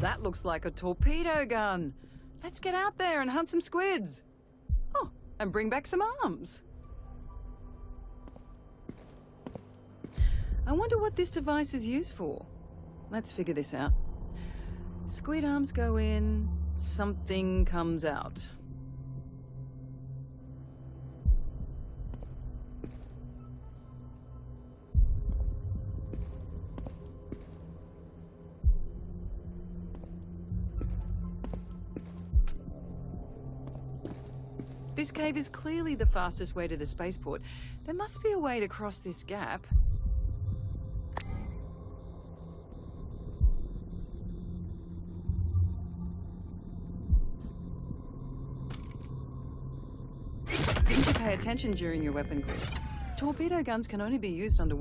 That looks like a torpedo gun. Let's get out there and hunt some squids. Oh, and bring back some arms. I wonder what this device is used for. Let's figure this out. Squid arms go in, something comes out. This cave is clearly the fastest way to the spaceport. There must be a way to cross this gap. Didn't you pay attention during your weapon course? Torpedo guns can only be used under